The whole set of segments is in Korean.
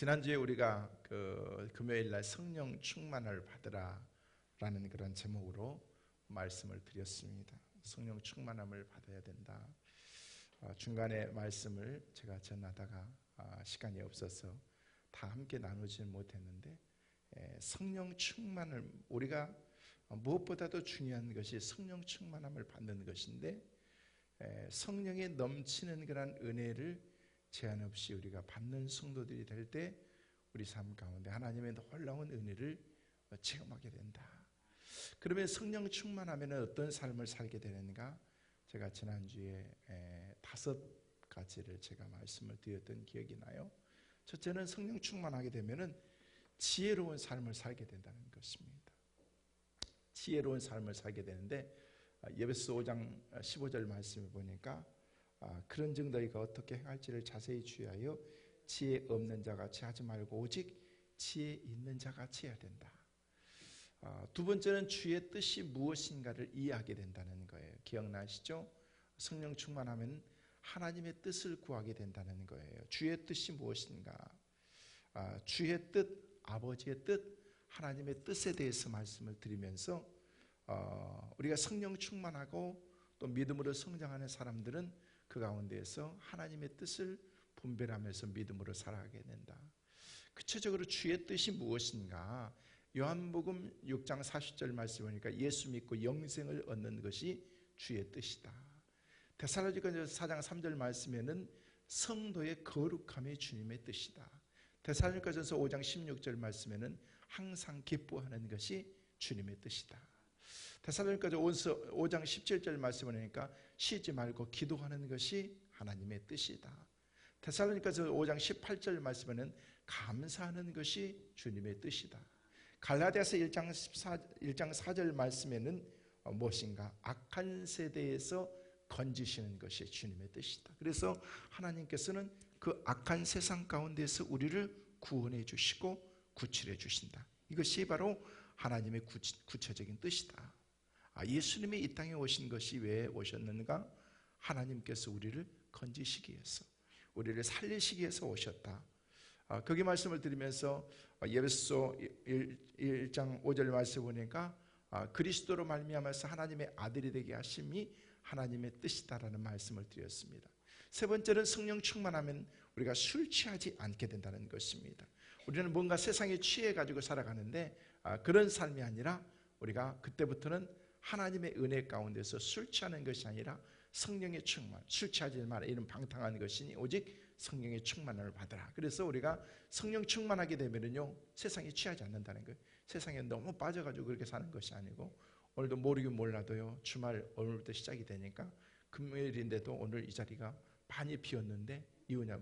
지난주에 우리가 금요일 날 성령 충만을 받으라 라는 그런 제목으로 말씀을 드렸습니다. 성령 충만함을 받아야 된다. 중간에 말씀을 제가 전하다가 시간이 없어서 다 함께 나누지는 못했는데, 성령 충만을, 우리가 무엇보다도 중요한 것이 성령 충만함을 받는 것인데, 성령에 넘치는 그런 은혜를 제한 없이 우리가 받는 성도들이 될 때 우리 삶 가운데 하나님의 놀라운 은혜를 체험하게 된다. 그러면 성령 충만하면 어떤 삶을 살게 되는가? 제가 지난주에 5가지를 제가 말씀을 드렸던 기억이 나요. 첫째는 성령 충만하게 되면 지혜로운 삶을 살게 된다는 것입니다. 지혜로운 삶을 살게 되는데, 에베소 5장 15절 말씀을 보니까 그런즉 너희가 어떻게 행할지를 자세히 주의하여 지혜 없는 자같이 하지 말고 오직 지혜 있는 자같이 해야 된다. 두 번째는 주의 뜻이 무엇인가를 이해하게 된다는 거예요. 기억나시죠? 성령 충만하면 하나님의 뜻을 구하게 된다는 거예요. 주의 뜻이 무엇인가? 주의 뜻, 아버지의 뜻, 하나님의 뜻에 대해서 말씀을 드리면서 우리가 성령 충만하고 또 믿음으로 성장하는 사람들은 그 가운데에서 하나님의 뜻을 분별하면서 믿음으로 살아가게 된다. 구체적으로 주의 뜻이 무엇인가? 요한복음 6장 40절 말씀 보니까 예수 믿고 영생을 얻는 것이 주의 뜻이다. 데살로니가서 4장 3절 말씀에는 성도의 거룩함이 주님의 뜻이다. 데살로니가전서 5장 16절 말씀에는 항상 기뻐하는 것이 주님의 뜻이다. 데살로니가전서 5장 17절 말씀을 보니까 쉬지 말고 기도하는 것이 하나님의 뜻이다. 데살로니가전서 5장 18절 말씀에는 감사하는 것이 주님의 뜻이다. 갈라디아서 1장 4절 말씀에는 무엇인가? 악한 세대에서 건지시는 것이 주님의 뜻이다. 그래서 하나님께서는 그 악한 세상 가운데서 우리를 구원해 주시고 구출해 주신다. 이것이 바로 하나님의 구체적인 뜻이다. 예수님이 이 땅에 오신 것이 왜 오셨는가? 하나님께서 우리를 건지시기 위해서, 우리를 살리시기 위해서 오셨다. 거기 말씀을 드리면서 에베소 1장 5절 말씀 보니까 그리스도로 말미암아서 하나님의 아들이 되게 하심이 하나님의 뜻이다라는 말씀을 드렸습니다. 세 번째는 성령 충만하면 우리가 술 취하지 않게 된다는 것입니다. 우리는 뭔가 세상에 취해 가지고 살아가는데 그런 삶이 아니라 우리가 그때부터는 하나님의 은혜 가운데서 술 취하는 것이 아니라 성령의 충만, 술 취하지 마라 이런 방탕한 것이니 오직 성령의 충만을 받으라. 그래서 우리가 성령 충만하게 되면은요 세상에 취하지 않는다는 거예요. 세상에 너무 빠져가지고 그렇게 사는 것이 아니고, 오늘도 모르긴 몰라도요 주말 오늘부터 시작이 되니까 금요일인데도 오늘 이 자리가 많이 비었는데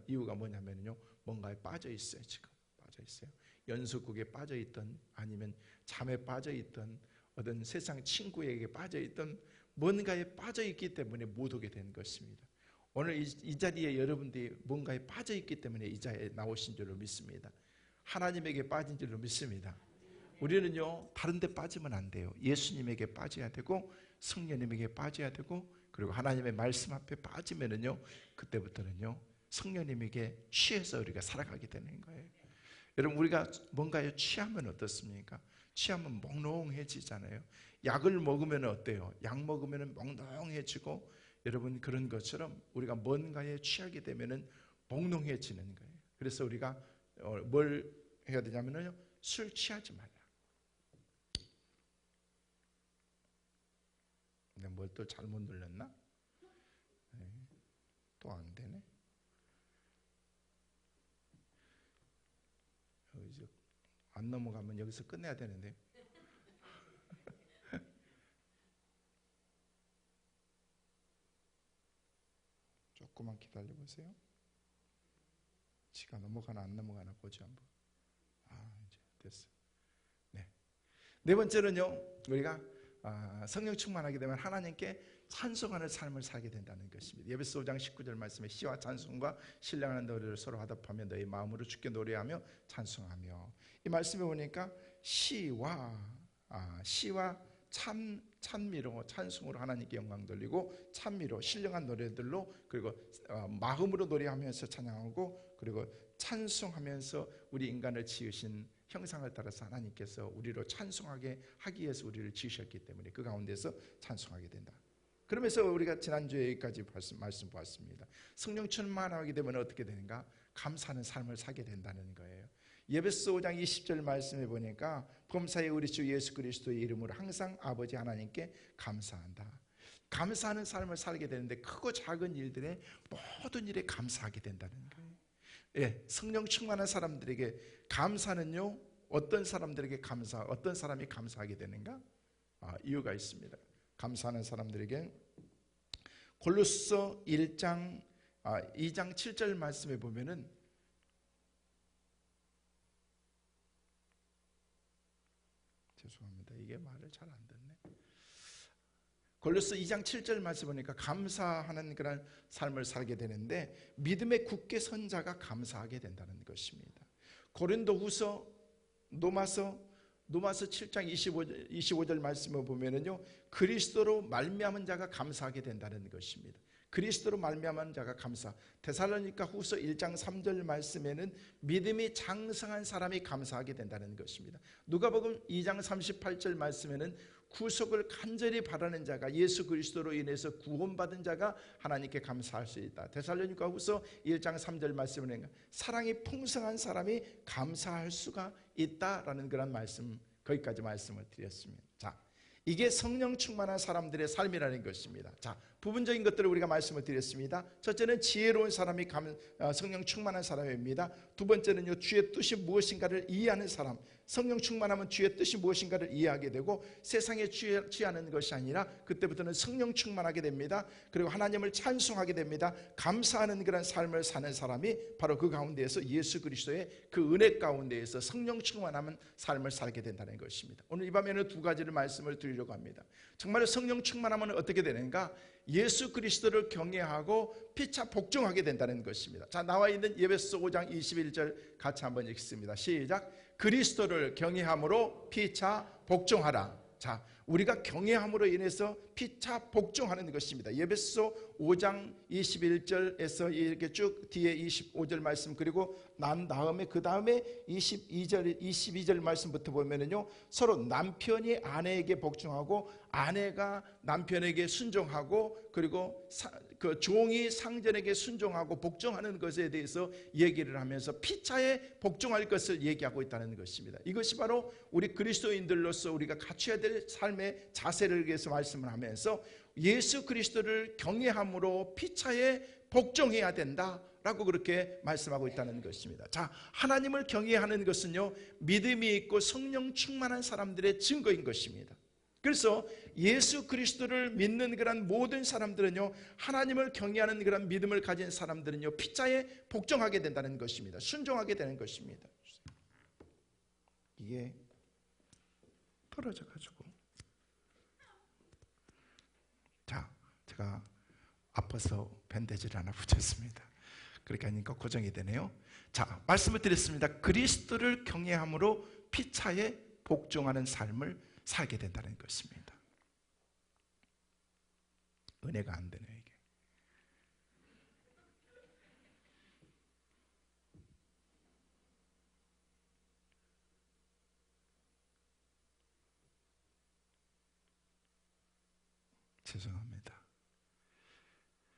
이유가 뭐냐면요 뭔가에 빠져 있어요. 지금 빠져 있어요. 연속국에 빠져 있던, 아니면 잠에 빠져 있던, 어떤 세상 친구에게 빠져 있던 뭔가에 빠져 있기 때문에 못 오게 된 것입니다. 오늘 이 자리에 여러분들이 뭔가에 빠져 있기 때문에 이 자리에 나오신 줄로 믿습니다. 하나님에게 빠진 줄로 믿습니다. 우리는요 다른 데 빠지면 안 돼요. 예수님에게 빠져야 되고 성령님에게 빠져야 되고, 그리고 하나님의 말씀 앞에 빠지면은요 그때부터는요 성령님에게 취해서 우리가 살아가게 되는 거예요. 여러분, 우리가 뭔가에 취하면 어떻습니까? 취하면 몽롱해지잖아요. 약을 먹으면 어때요? 약 먹으면 몽롱해지고, 여러분 그런 것처럼 우리가 뭔가에 취하게 되면 몽롱해지는 거예요. 그래서 우리가 뭘 해야 되냐면요 술 취하지 말라. 내가 뭘 또 잘못 눌렀나? 또 안 되네. 여기서 안 넘어가면 여기서 끝내야 되는데. 조금만 기다려 보세요. 지가 넘어가나 안 넘어가나 보죠 한번. 이제 됐어. 네 번째는요 우리가 성령 충만하게 되면 하나님께 찬송하는 삶을 살게 된다는 것입니다. 에베소 5장 19절 말씀에 시와 찬송과 신령한 노래를 서로 화답하며 너희 마음으로 주께 노래하며 찬송하며, 이 말씀에 보니까 시와 찬미로, 찬송으로 하나님께 영광 돌리고, 찬미로 신령한 노래들로, 그리고 마음으로 노래하면서 찬양하고, 그리고 찬송하면서 우리 인간을 지으신 형상을 따라서 하나님께서 우리로 찬송하게 하기 위해서 우리를 지으셨기 때문에 그 가운데서 찬송하게 된다. 그러면서 우리가 지난주에 여기까지 말씀 보았습니다. 성령 충만하게 되면 어떻게 되는가? 감사하는 삶을 살게 된다는 거예요. 에베소 5장 20절 말씀해 보니까 범사에 우리 주 예수 그리스도의 이름으로 항상 아버지 하나님께 감사한다. 감사하는 삶을 살게 되는데 크고 작은 일들에 모든 일에 감사하게 된다는 거예요. 예, 성령 충만한 사람들에게 감사는요, 어떤 사람들에게 어떤 사람이 감사하게 되는가? 이유가 있습니다. 감사하는 사람들에게 골로새 2장 7절 말씀에 보면은 죄송합니다. 이게 말을 잘 안 듣네. 골로새 2장 7절 말씀 보니까 감사하는 그런 삶을 살게 되는데 믿음에 굳게 선 자가 감사하게 된다는 것입니다. 고린도후서 노마서 7장 25절 말씀을 보면은요, 그리스도로 말미암은 자가 감사하게 된다는 것입니다. 그리스도로 말미암은 자가 감사. 데살로니가 후서 1장 3절 말씀에는 믿음이 장성한 사람이 감사하게 된다는 것입니다. 누가복음 2장 38절 말씀에는 구속을 간절히 바라는 자가, 예수 그리스도로 인해서 구원받은 자가 하나님께 감사할 수 있다. 데살로니가 후서 1장 3절 말씀은 사랑이 풍성한 사람이 감사할 수가 있다라는 그런 말씀, 거기까지 말씀을 드렸습니다. 자, 이게 성령 충만한 사람들의 삶이라는 것입니다. 자, 부분적인 것들을 우리가 말씀을 드렸습니다. 첫째는 지혜로운 사람이 성령 충만한 사람입니다. 두 번째는요, 주의 뜻이 무엇인가를 이해하는 사람. 성령 충만하면 주의 뜻이 무엇인가를 이해하게 되고 세상에 취하는 것이 아니라 그때부터는 성령 충만하게 됩니다. 그리고 하나님을 찬송하게 됩니다. 감사하는 그런 삶을 사는 사람이 바로 그 가운데에서 예수 그리스도의 그 은혜 가운데에서 성령 충만한 삶을 살게 된다는 것입니다. 오늘 이 밤에는 두 가지를 말씀을 드리려고 합니다. 정말 성령 충만하면 어떻게 되는가? 예수 그리스도를 경외하고 피차 복종하게 된다는 것입니다. 자, 나와 있는 에베소 5장 21절 같이 한번 읽습니다. 시작. 그리스도를 경외함으로 피차 복종하라. 자, 우리가 경외함으로 인해서 피차 복종하는 것입니다. 에베소 5장 21절에서 이렇게 쭉 뒤에 25절 말씀, 그리고 난 다음에 그 다음에 22절 말씀부터 보면은요, 서로 남편이 아내에게 복종하고 아내가 남편에게 순종하고, 그리고 그 종이 상전에게 순종하고 복종하는 것에 대해서 얘기를 하면서 피차에 복종할 것을 얘기하고 있다는 것입니다. 이것이 바로 우리 그리스도인들로서 우리가 갖춰야 될 삶의 자세를 위해서 말씀을 하면서 예수 그리스도를 경외함으로 피차에 복종해야 된다라고 그렇게 말씀하고 있다는 것입니다. 자, 하나님을 경외하는 것은요, 믿음이 있고 성령 충만한 사람들의 증거인 것입니다. 그래서 예수 그리스도를 믿는 그런 모든 사람들은요, 하나님을 경외하는 그런 믿음을 가진 사람들은요, 피차에 복종하게 된다는 것입니다. 순종하게 되는 것입니다. 이게 떨어져 가지고, 자, 제가 아파서 밴드지를 하나 붙였습니다. 그렇게 하니까 고정이 되네요. 자, 말씀을 드렸습니다. 그리스도를 경외함으로 피차에 복종하는 삶을 살게 된다는 것입니다. 은혜가 안 되네요, 이게. 죄송합니다.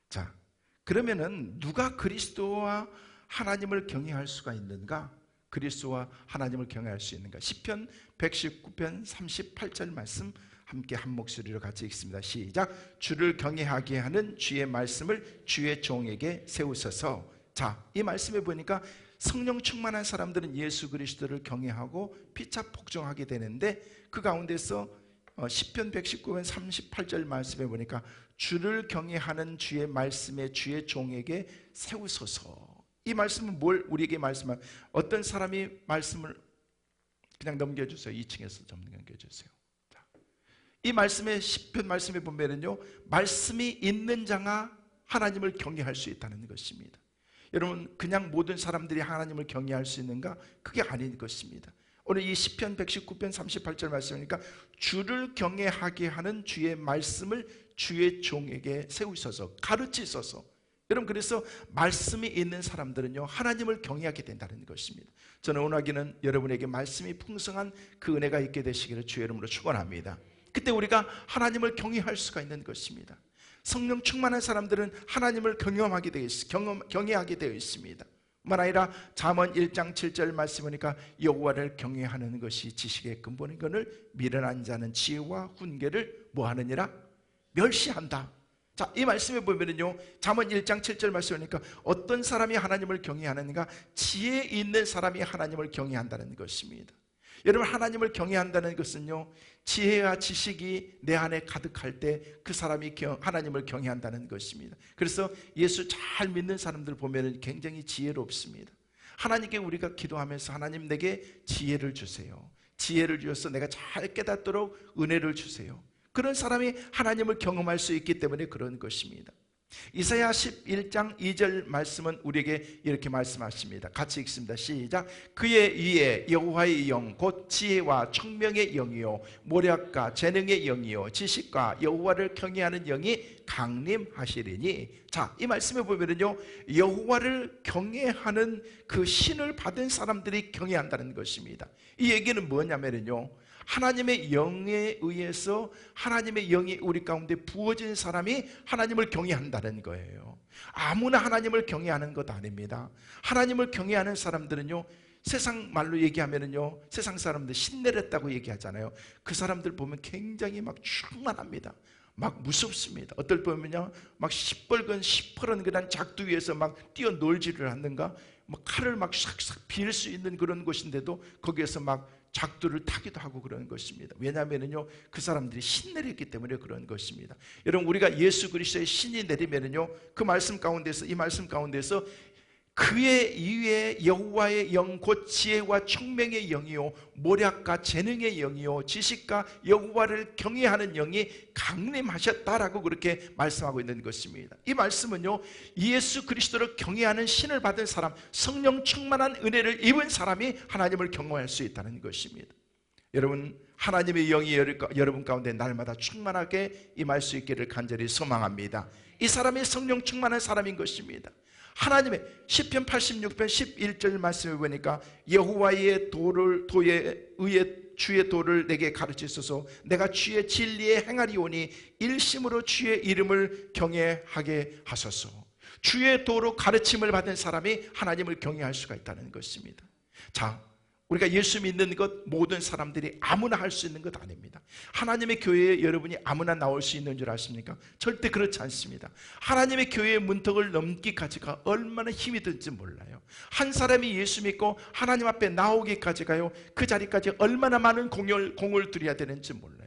자, 그러면은 누가 그리스도와 하나님을 경외할 수가 있는가? 그리스도와 하나님을 경외할 수 있는가? 시편 119편 38절 말씀 함께 한 목소리로 같이 읽습니다. 시작. 주를 경외하게 하는 주의 말씀을 주의 종에게 세우소서. 자, 이 말씀에 보니까 성령 충만한 사람들은 예수 그리스도를 경외하고 피차 복종하게 되는데, 그 가운데서 시편 119편 38절 말씀에 보니까 주를 경외하는 주의 말씀에 주의 종에게 세우소서. 이 말씀은 뭘 우리에게 말씀한, 어떤 사람이 말씀을 그냥 넘겨주세요. 2층에서 좀 넘겨주세요. 자, 이 말씀에 시편 말씀에 보면은요, 말씀이 있는 자가 하나님을 경외할 수 있다는 것입니다. 여러분, 그냥 모든 사람들이 하나님을 경외할 수 있는가? 그게 아닌 것입니다. 오늘 이 시편 119편 38절 말씀이니까 주를 경외하게 하는 주의 말씀을 주의 종에게 세우셔서 가르치소서. 여러분, 그래서 말씀이 있는 사람들은요, 하나님을 경외하게 된다는 것입니다. 저는 원하기는 여러분에게 말씀이 풍성한 그 은혜가 있게 되시기를 주의 이름으로 축원합니다. 그때 우리가 하나님을 경외할 수가 있는 것입니다. 성령 충만한 사람들은 하나님을 경외하게 되어 있습니다. 뿐만 아니라 잠언 1장 7절 말씀 보니까 여호와를 경외하는 것이 지식의 근본인 것을 미련한 자는 지혜와 훈계를 뭐하느니라? 멸시한다. 자, 이 말씀에 보면은요, 잠언 1장 7절 말씀 보니까 어떤 사람이 하나님을 경외하는가? 지혜 있는 사람이 하나님을 경외한다는 것입니다. 여러분, 하나님을 경외한다는 것은요, 지혜와 지식이 내 안에 가득할 때 그 사람이 하나님을 경외한다는 것입니다. 그래서 예수 잘 믿는 사람들 보면 굉장히 지혜롭습니다. 하나님께 우리가 기도하면서 하나님 내게 지혜를 주세요. 지혜를 주셔서 내가 잘 깨닫도록 은혜를 주세요. 그런 사람이 하나님을 경험할 수 있기 때문에 그런 것입니다. 이사야 11장 2절 말씀은 우리에게 이렇게 말씀하십니다. 같이 읽습니다. 시작. 그의 위에 여호와의 영 곧 지혜와 청명의 영이요 모략과 재능의 영이요 지식과 여호와를 경외하는 영이 강림하시리니. 자, 이 말씀에 보면은요, 여호와를 경외하는 그 신을 받은 사람들이 경외한다는 것입니다. 이 얘기는 뭐냐면요, 하나님의 영에 의해서 하나님의 영이 우리 가운데 부어진 사람이 하나님을 경외한다는 거예요. 아무나 하나님을 경외하는 것 아닙니다. 하나님을 경외하는 사람들은요, 세상 말로 얘기하면은요, 세상 사람들 신내렸다고 얘기하잖아요. 그 사람들 보면 굉장히 막 충만합니다. 막 무섭습니다. 어떨 보면요, 막 시뻘건 시퍼런 그런 작두 위에서 막 뛰어놀지를 않는가, 막 칼을 막 싹싹 빌 수 있는 그런 곳인데도 거기에서 막 작두를 타기도 하고 그런 것입니다. 왜냐하면요, 그 사람들이 신 내렸기 때문에 그런 것입니다. 여러분, 우리가 예수 그리스도의 신이 내리면요, 그 말씀 가운데서, 이 말씀 가운데서 그의 위에 여호와의 영 곧 지혜와 청명의 영이요 모략과 재능의 영이요 지식과 여호와를 경외하는 영이 강림하셨다라고 그렇게 말씀하고 있는 것입니다. 이 말씀은요, 예수 그리스도를 경외하는 신을 받은 사람, 성령 충만한 은혜를 입은 사람이 하나님을 경외할 수 있다는 것입니다. 여러분, 하나님의 영이 여러분 가운데 날마다 충만하게 임할 수 있기를 간절히 소망합니다. 이 사람이 성령 충만한 사람인 것입니다. 하나님의 시편 86편 11절 말씀을 보니까 여호와의 도에 의해 주의 도를 내게 가르치소서. 내가 주의 진리에 행하리오니 일심으로 주의 이름을 경외하게 하소서. 주의 도로 가르침을 받은 사람이 하나님을 경외할 수가 있다는 것입니다. 자, 우리가 예수 믿는 것 모든 사람들이 아무나 할 수 있는 것 아닙니다. 하나님의 교회에 여러분이 아무나 나올 수 있는 줄 아십니까? 절대 그렇지 않습니다. 하나님의 교회의 문턱을 넘기까지가 얼마나 힘이 든지 몰라요. 한 사람이 예수 믿고 하나님 앞에 나오기까지가요, 그 자리까지 얼마나 많은 공을 들여야 되는지 몰라요.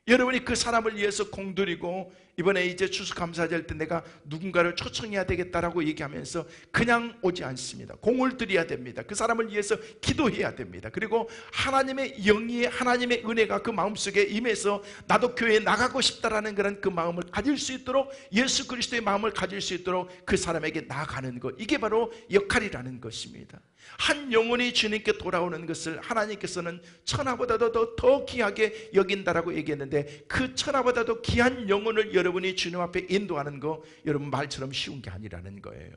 여러분이 그 사람을 위해서 공들이고 이번에 이제 추수감사절 때 내가 누군가를 초청해야 되겠다라고 얘기하면서 그냥 오지 않습니다. 공을 들여야 됩니다. 그 사람을 위해서 기도해야 됩니다. 그리고 하나님의 영이, 하나님의 은혜가 그 마음속에 임해서 나도 교회에 나가고 싶다라는 그런 그 마음을 가질 수 있도록, 예수 그리스도의 마음을 가질 수 있도록 그 사람에게 나아가는 것, 이게 바로 역할이라는 것입니다. 한 영혼이 주님께 돌아오는 것을 하나님께서는 천하보다도 더 귀하게 여긴다라고 얘기했는데, 그 천하보다도 귀한 영혼을 여러분이 주님 앞에 인도하는 거, 여러분 말처럼 쉬운 게 아니라는 거예요.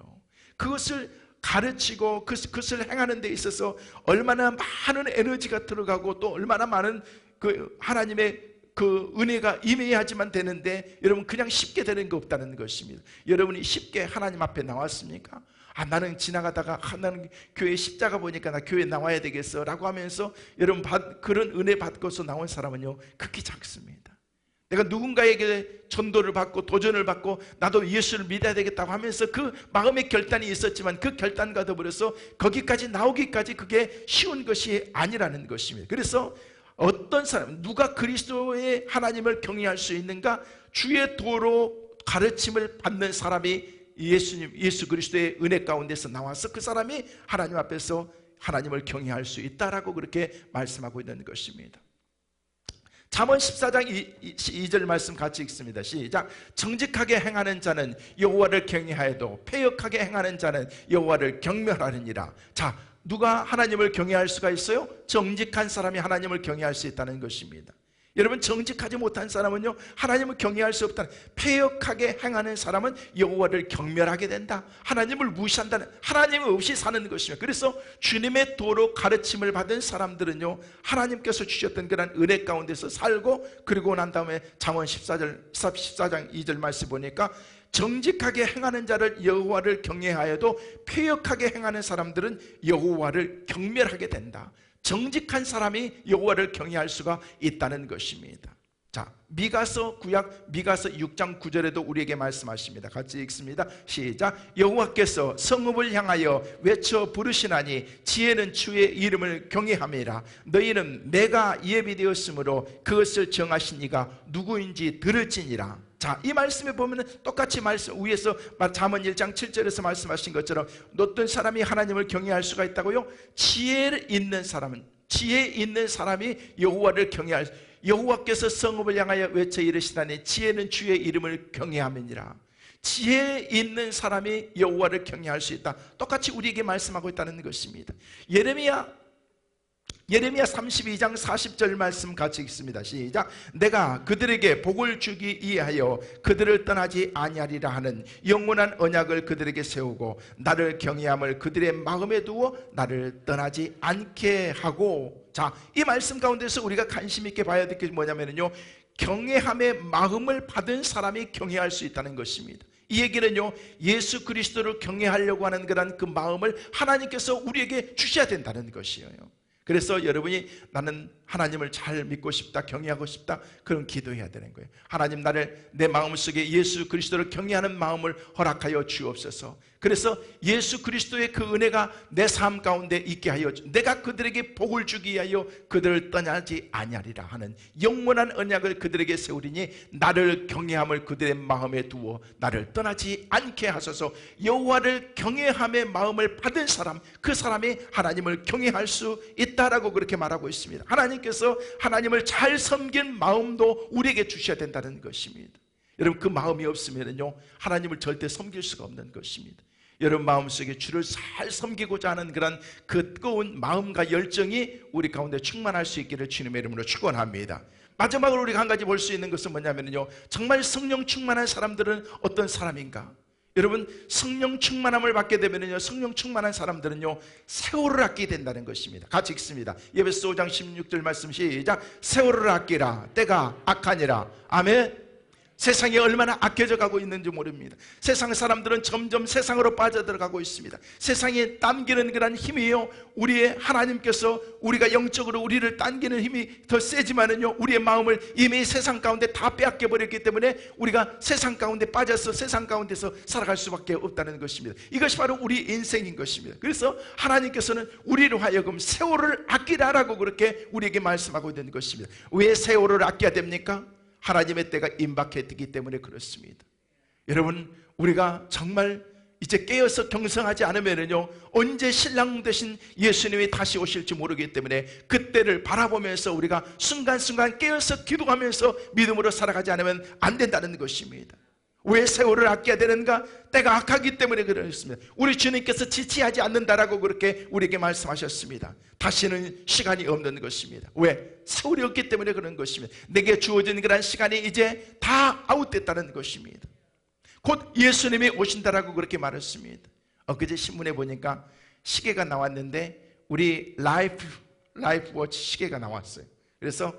그것을 가르치고 그것을 행하는 데 있어서 얼마나 많은 에너지가 들어가고 또 얼마나 많은 그 하나님의 그 은혜가 임해야지만 되는데, 여러분 그냥 쉽게 되는 게 없다는 것입니다. 여러분이 쉽게 하나님 앞에 나왔습니까? 나는 지나가다가 나는 교회 십자가 보니까 나 교회 나와야 되겠어 라고 하면서 여러분 그런 은혜 받고서 나온 사람은요, 극히 작습니다. 내가 누군가에게 전도를 받고 도전을 받고 나도 예수를 믿어야 되겠다고 하면서 그 마음의 결단이 있었지만 그 결단과 더불어서 거기까지 나오기까지 그게 쉬운 것이 아니라는 것입니다. 그래서 어떤 사람, 누가 그리스도의 하나님을 경외할 수 있는가? 주의 도로 가르침을 받는 사람이 예수 그리스도의 은혜 가운데서 나와서 그 사람이 하나님 앞에서 하나님을 경외할 수 있다라고 그렇게 말씀하고 있는 것입니다. 잠언 14장 2절 말씀 같이 읽습니다. 시작. 정직하게 행하는 자는 여호와를 경외하여도 패역하게 행하는 자는 여호와를 경멸하느니라. 자, 누가 하나님을 경외할 수가 있어요? 정직한 사람이 하나님을 경외할 수 있다는 것입니다. 여러분, 정직하지 못한 사람은요 하나님을 경외할 수 없다. 패역하게 행하는 사람은 여호와를 경멸하게 된다. 하나님을 무시한다는, 하나님 없이 사는 것이며, 그래서 주님의 도로 가르침을 받은 사람들은요 하나님께서 주셨던 그런 은혜 가운데서 살고, 그리고 난 다음에 잠언 14장 2절 말씀 보니까 정직하게 행하는 자를 여호와를 경외하여도 패역하게 행하는 사람들은 여호와를 경멸하게 된다. 정직한 사람이 여호와를 경외할 수가 있다는 것입니다. 자, 미가서 구약 미가서 6장 9절에도 우리에게 말씀하십니다. 같이 읽습니다. 시작. 여호와께서 성읍을 향하여 외쳐 부르시나니 지혜는 주의 이름을 경외함이라. 너희는 내가 예비되었으므로 그것을 정하신 이가 누구인지 들을지니라. 자, 이 말씀에 보면 똑같이 말씀 위에서 잠언 1장 7절에서 말씀하신 것처럼 어떤 사람이 하나님을 경외할 수가 있다고요? 지혜 있는 사람이 여호와를 경외할, 여호와께서 성읍을 향하여 외쳐 이르시다니 지혜는 주의 이름을 경외함이니라. 지혜 있는 사람이 여호와를 경외할 수 있다. 똑같이 우리에게 말씀하고 있다는 것입니다. 예레미야 32장 40절 말씀 같이 읽습니다. 시작. 내가 그들에게 복을 주기 위하여 그들을 떠나지 아니하리라 하는 영원한 언약을 그들에게 세우고 나를 경외함을 그들의 마음에 두어 나를 떠나지 않게 하고. 자, 이 말씀 가운데서 우리가 관심 있게 봐야 될 게 뭐냐면요, 경외함의 마음을 받은 사람이 경외할 수 있다는 것입니다. 이 얘기는요, 예수 그리스도를 경외하려고 하는 그런 그 마음을 하나님께서 우리에게 주셔야 된다는 것이에요. 그래서 여러분이 나는 하나님을 잘 믿고 싶다, 경외하고 싶다, 그런 기도해야 되는 거예요. 하나님, 나를 내 마음속에 예수 그리스도를 경외하는 마음을 허락하여 주옵소서. 그래서 예수 그리스도의 그 은혜가 내 삶 가운데 있게 하여 내가 그들에게 복을 주기 위하여 그들을 떠나지 아니하리라 하는 영원한 언약을 그들에게 세우리니 나를 경외함을 그들의 마음에 두어 나를 떠나지 않게 하소서. 여호와를 경외함의 마음을 받은 사람, 그 사람이 하나님을 경외할 수 있다라고 그렇게 말하고 있습니다. 하나님께서 하나님을 잘 섬긴 마음도 우리에게 주셔야 된다는 것입니다. 여러분, 그 마음이 없으면요 하나님을 절대 섬길 수가 없는 것입니다. 여러분 마음속에 주를 잘 섬기고자 하는 그런 그 뜨거운 마음과 열정이 우리 가운데 충만할 수 있기를 주님의 이름으로 축원합니다. 마지막으로 우리가 한 가지 볼 수 있는 것은 뭐냐면요, 정말 성령 충만한 사람들은 어떤 사람인가? 여러분, 성령 충만함을 받게 되면요, 성령 충만한 사람들은요 세월을 아끼게 된다는 것입니다. 같이 읽습니다. 에베소 5장 16절 말씀 시작. 세월을 아끼라, 때가 악하니라. 아멘. 세상이 얼마나 악해져 가고 있는지 모릅니다. 세상 사람들은 점점 세상으로 빠져들어가고 있습니다. 세상에 당기는 그런 힘이요, 우리의 하나님께서 우리가 영적으로 우리를 당기는 힘이 더 세지만은요 우리의 마음을 이미 세상 가운데 다 빼앗겨 버렸기 때문에 우리가 세상 가운데 빠져서 세상 가운데서 살아갈 수밖에 없다는 것입니다. 이것이 바로 우리 인생인 것입니다. 그래서 하나님께서는 우리로 하여금 세월을 아끼라라고 그렇게 우리에게 말씀하고 있는 것입니다. 왜 세월을 아껴야 됩니까? 하나님의 때가 임박했기 때문에 그렇습니다. 여러분, 우리가 정말 이제 깨어서 경성하지 않으면요 언제 신랑 되신 예수님이 다시 오실지 모르기 때문에 그때를 바라보면서 우리가 순간순간 깨어서 기도하면서 믿음으로 살아가지 않으면 안 된다는 것입니다. 왜 세월을 아껴야 되는가? 때가 악하기 때문에 그렇습니다. 우리 주님께서 지체하지 않는다라고 그렇게 우리에게 말씀하셨습니다. 다시는 시간이 없는 것입니다. 왜? 세월이 없기 때문에 그런 것입니다. 내게 주어진 그런 시간이 이제 다 아웃됐다는 것입니다. 곧 예수님이 오신다라고 그렇게 말했습니다. 엊그제 신문에 보니까 시계가 나왔는데 우리 라이프 워치 시계가 나왔어요. 그래서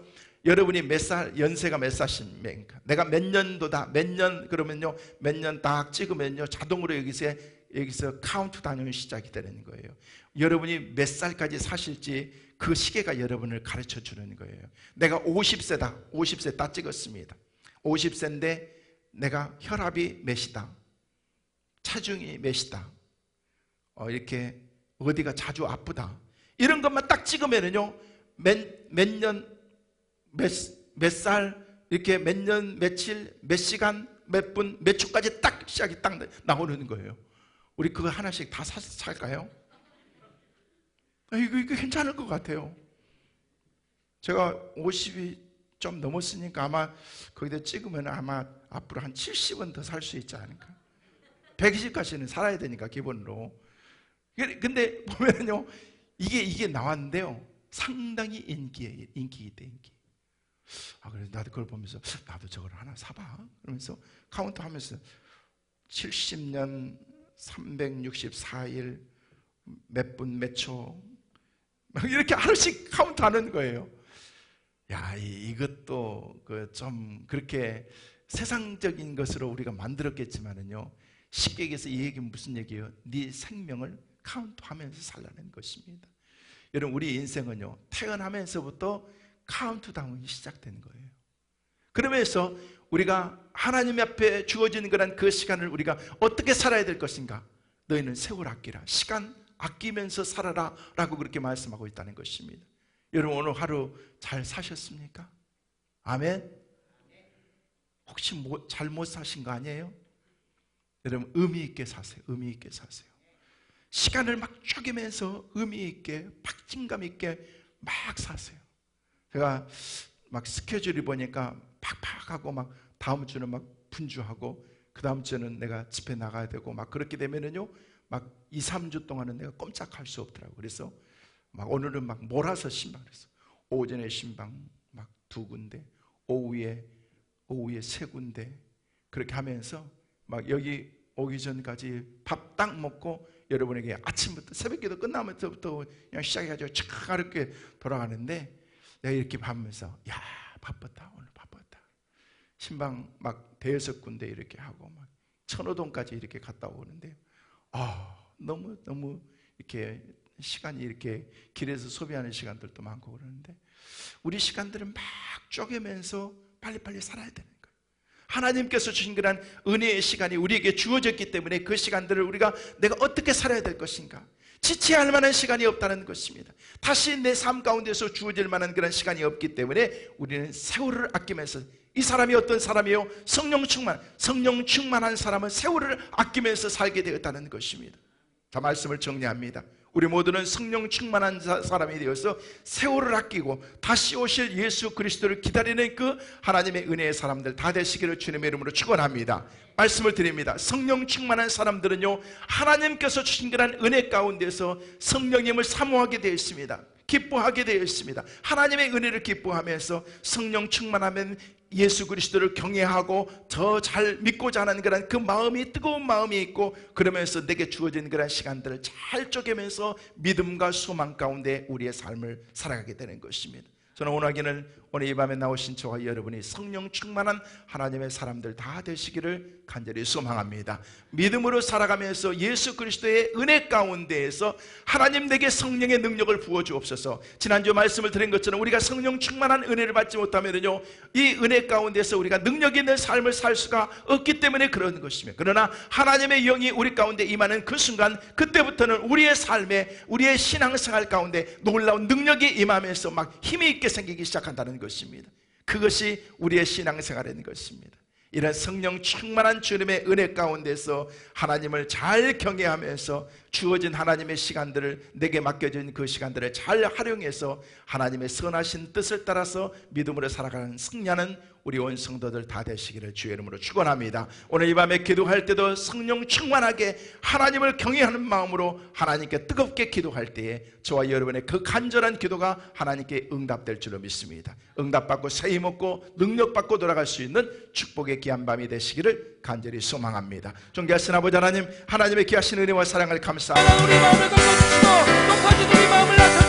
여러분이 몇 살, 연세가 몇 살입니까? 내가 몇 년도다, 몇 년, 그러면요 몇 년 딱 찍으면요 자동으로 여기서 카운트다운이 시작이 되는 거예요. 여러분이 몇 살까지 사실지 그 시계가 여러분을 가르쳐 주는 거예요. 내가 50세다, 50세 딱 찍었습니다. 50세인데 내가 혈압이 몇이다, 체중이 몇이다, 이렇게 어디가 자주 아프다, 이런 것만 딱 찍으면요 몇 년, 몇 살, 이렇게 몇 년, 며칠, 몇 시간, 몇 분, 몇 초까지 딱 시작이 딱 나오는 거예요. 우리 그거 하나씩 다 살까요? 이거 괜찮을 것 같아요. 제가 50이 좀 넘었으니까 아마 거기다 찍으면 아마 앞으로 한 70은 더 살 수 있지 않을까. 120까지는 살아야 되니까 기본으로. 근데 보면요 이게 나왔는데요 상당히 인기예요. 인기. 그래 나도 그걸 보면서 나도 저걸 하나 사봐. 그러면서 카운트 하면서 70년 364일 몇 분 몇 초 이렇게 하루씩 카운트 하는 거예요. 야, 이것도 좀 그렇게 세상적인 것으로 우리가 만들었겠지만은요, 쉽게 얘기해서 이 얘기는 무슨 얘기예요? 네 생명을 카운트하면서 살라는 것입니다. 여러분, 우리 인생은요, 태어나면서부터 카운트다운이 시작된 거예요. 그러면서 우리가 하나님 앞에 주어진 그런 그 시간을 우리가 어떻게 살아야 될 것인가? 너희는 세월 아끼라, 시간 아끼면서 살아라 라고 그렇게 말씀하고 있다는 것입니다. 여러분, 오늘 하루 잘 사셨습니까? 아멘? 혹시 잘못 사신 거 아니에요? 여러분, 의미 있게 사세요. 의미 있게 사세요. 시간을 막 쪼개면서 의미 있게, 박진감 있게 막 사세요. 제가 막 스케줄이 보니까 팍팍하고 막 다음 주는 막 분주하고 그 다음 주는 내가 집에 나가야 되고 막 그렇게 되면은요, 막 2, 3주 동안은 내가 꼼짝할 수 없더라고요. 그래서 막 오늘은 막 몰아서 신방을 했어. 오전에 신방 막 2군데, 오후에 3군데 그렇게 하면서 막 여기 오기 전까지 밥 딱 먹고 여러분에게 아침부터 새벽기도 끝나면서부터 그냥 시작해가지고 촥 이렇게 돌아가는데 내가 이렇게 하면서 야, 바빴다. 오늘 바빴다. 신방 막 5군데 이렇게 하고 막 천호동까지 이렇게 갔다 오는데 너무 이렇게 시간이 이렇게 길에서 소비하는 시간들도 많고 그러는데 우리 시간들은 막 쪼개면서 빨리빨리 살아야 되는 거예요. 하나님께서 주신 그런 은혜의 시간이 우리에게 주어졌기 때문에 그 시간들을 우리가 내가 어떻게 살아야 될 것인가, 지체할 만한 시간이 없다는 것입니다. 다시 내 삶 가운데서 주어질 만한 그런 시간이 없기 때문에 우리는 세월을 아끼면서, 이 사람이 어떤 사람이요? 성령 충만한 사람은 세월을 아끼면서 살게 되었다는 것입니다. 자, 말씀을 정리합니다. 우리 모두는 성령 충만한 사람이 되어서 세월을 아끼고 다시 오실 예수 그리스도를 기다리는 그 하나님의 은혜의 사람들 다 되시기를 주님의 이름으로 축원합니다. 말씀을 드립니다. 성령 충만한 사람들은요, 하나님께서 주신 그런 은혜 가운데서 성령님을 사모하게 되어 있습니다. 기뻐하게 되어 있습니다. 하나님의 은혜를 기뻐하면서 성령 충만하면 예수 그리스도를 경외하고 더 잘 믿고자 하는 그런 그 마음이, 뜨거운 마음이 있고, 그러면서 내게 주어진 그런 시간들을 잘 쪼개면서 믿음과 소망 가운데 우리의 삶을 살아가게 되는 것입니다. 저는 오늘 이 밤에 나오신 저와 여러분이 성령 충만한 하나님의 사람들 다 되시기를 간절히 소망합니다. 믿음으로 살아가면서 예수 그리스도의 은혜 가운데에서 하나님 내게 성령의 능력을 부어주옵소서. 지난주 말씀을 드린 것처럼 우리가 성령 충만한 은혜를 받지 못하면요, 이 은혜 가운데서 우리가 능력 있는 삶을 살 수가 없기 때문에 그런 것입니다. 그러나 하나님의 영이 우리 가운데 임하는 그 순간, 그때부터는 우리의 삶에, 우리의 신앙생활 가운데 놀라운 능력이 임하면서 막 힘이 있게 생기기 시작한다는 것입니다. 그것이 우리의 신앙생활인 것입니다. 이런 성령 충만한 주님의 은혜 가운데서 하나님을 잘 경외하면서 주어진 하나님의 시간들을, 내게 맡겨진 그 시간들을 잘 활용해서 하나님의 선하신 뜻을 따라서 믿음으로 살아가는 승리하는 우리 온 성도들 다 되시기를 주의 이름으로 축원합니다. 오늘 이 밤에 기도할 때도 성령 충만하게 하나님을 경외하는 마음으로 하나님께 뜨겁게 기도할 때에 저와 여러분의 그 간절한 기도가 하나님께 응답될 줄로 믿습니다. 응답받고 세임 얻고 능력받고 돌아갈 수 있는 축복의 귀한 밤이 되시기를 간절히 소망합니다. 존귀하신 아버지 하나님, 하나님의 귀하신 은혜와 사랑을 감사합니다. 우리 마음을 걸어주시고 높아진 우리 마음을 낮춰